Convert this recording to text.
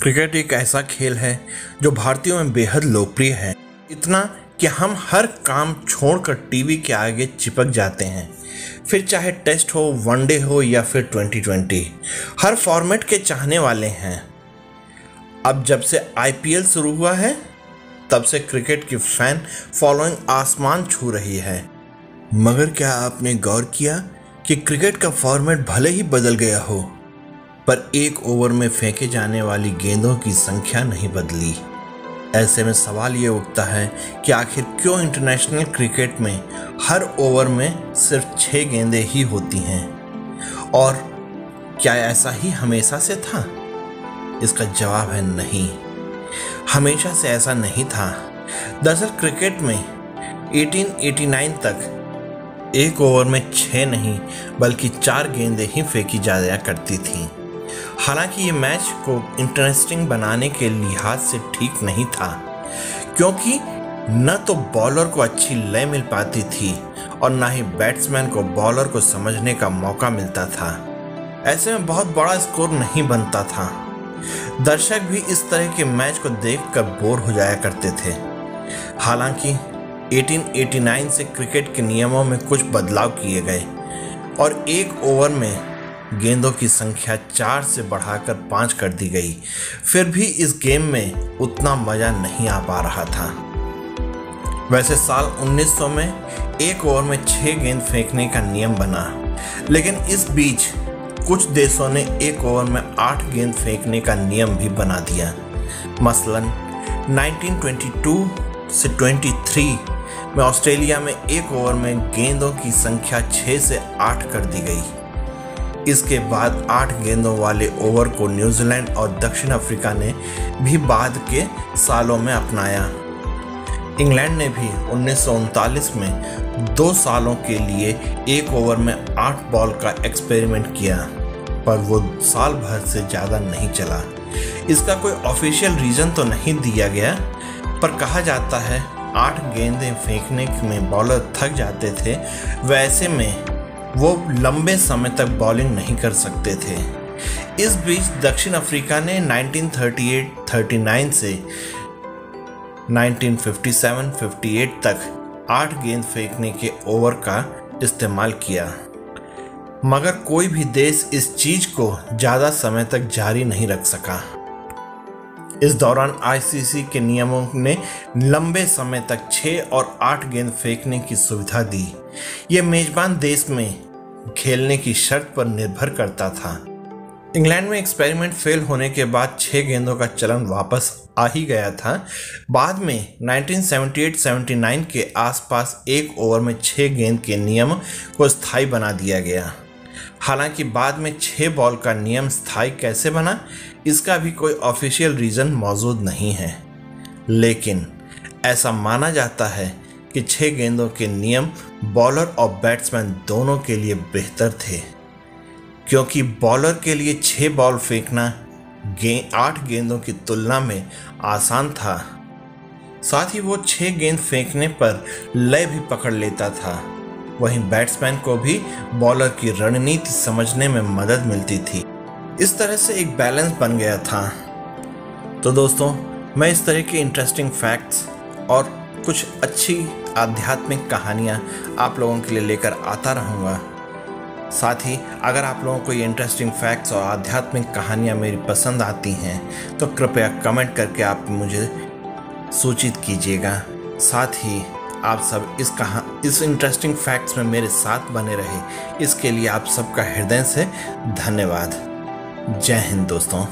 Cricket एक ऐसा खेल है जो भारतीयों में बेहद लोकप्रिय है, इतना कि हम हर काम छोड़कर टीवी के आगे चिपक जाते हैं। फिर चाहे टेस्ट हो, वनडे हो या फिर 2020, हर फॉर्मेट के चाहने वाले हैं। अब जब से आईपीएल शुरू हुआ है तब से क्रिकेट की फैन फॉलोइंग आसमान छू रही है। मगर क्या आपने गौर किया कि क्रिकेट का फॉर्मेट भले ही बदल गया हो, पर एक ओवर में फेंके जाने वाली गेंदों की संख्या नहीं बदली। ऐसे में सवाल ये उठता है कि आखिर क्यों इंटरनेशनल क्रिकेट में हर ओवर में सिर्फ 6 गेंदें ही होती हैं, और क्या ऐसा ही हमेशा से था? इसका जवाब है नहीं, हमेशा से ऐसा नहीं था। दरअसल क्रिकेट में 1889 तक एक ओवर में 6 नहीं बल्कि 4 गेंदें ही फेंकी जाया करती थीं। हालांकि ये मैच को इंटरेस्टिंग बनाने के लिहाज से ठीक नहीं था, क्योंकि न तो बॉलर को अच्छी लय मिल पाती थी और न ही बैट्समैन को बॉलर को समझने का मौका मिलता था। ऐसे में बहुत बड़ा स्कोर नहीं बनता था। दर्शक भी इस तरह के मैच को देखकर बोर हो जाया करते थे। हालांकि 1889 से क्रिकेट के नियमों में कुछ बदलाव किए गए और एक ओवर में गेंदों की संख्या 4 से बढ़ाकर 5 कर दी गई। फिर भी इस गेम में उतना मजा नहीं आ पा रहा था। वैसे साल 1900 में एक ओवर में 6 गेंद फेंकने का नियम बना, लेकिन इस बीच कुछ देशों ने एक ओवर में 8 गेंद फेंकने का नियम भी बना दिया। मसलन 1922 से 23 में ऑस्ट्रेलिया में एक ओवर में गेंदों की संख्या 6 से 8 कर दी गई। इसके बाद 8 गेंदों वाले ओवर को न्यूजीलैंड और दक्षिण अफ्रीका ने भी बाद के सालों में अपनाया। इंग्लैंड ने भी 1939 में 2 सालों के लिए एक ओवर में 8 बॉल का एक्सपेरिमेंट किया, पर वो साल भर से ज़्यादा नहीं चला। इसका कोई ऑफिशियल रीज़न तो नहीं दिया गया, पर कहा जाता है 8 गेंदें फेंकने में बॉलर थक जाते थे, वैसे में वो लंबे समय तक बॉलिंग नहीं कर सकते थे। इस बीच दक्षिण अफ्रीका ने 1938-39 से 1957-58 तक 8 गेंद फेंकने के ओवर का इस्तेमाल किया, मगर कोई भी देश इस चीज को ज़्यादा समय तक जारी नहीं रख सका। इस दौरान आईसीसी के नियमों ने लंबे समय तक 6 और 8 गेंद फेंकने की सुविधा दी। यह मेजबान देश में खेलने की शर्त पर निर्भर करता था। इंग्लैंड में एक्सपेरिमेंट फेल होने के बाद 6 गेंदों का चलन वापस आ ही गया था। बाद में 1978-79 के आसपास एक ओवर में 6 गेंद के नियम को स्थायी बना दिया गया। हालांकि बाद में 6 बॉल का नियम स्थायी कैसे बना, इसका भी कोई ऑफिशियल रीज़न मौजूद नहीं है, लेकिन ऐसा माना जाता है कि 6 गेंदों के नियम बॉलर और बैट्समैन दोनों के लिए बेहतर थे, क्योंकि बॉलर के लिए 6 बॉल फेंकना 8 गेंदों की तुलना में आसान था। साथ ही वो 6 गेंद फेंकने पर लय भी पकड़ लेता था। वहीं बैट्समैन को भी बॉलर की रणनीति समझने में मदद मिलती थी। इस तरह से एक बैलेंस बन गया था। तो दोस्तों, मैं इस तरह के इंटरेस्टिंग फैक्ट्स और कुछ अच्छी आध्यात्मिक कहानियाँ आप लोगों के लिए लेकर आता रहूँगा। साथ ही अगर आप लोगों को ये इंटरेस्टिंग फैक्ट्स और आध्यात्मिक कहानियाँ मेरी पसंद आती हैं तो कृपया कमेंट करके आप मुझे सूचित कीजिएगा। साथ ही आप सब इस इंटरेस्टिंग फैक्ट्स में मेरे साथ बने रहे, इसके लिए आप सबका हृदय से धन्यवाद। जय हिंद दोस्तों।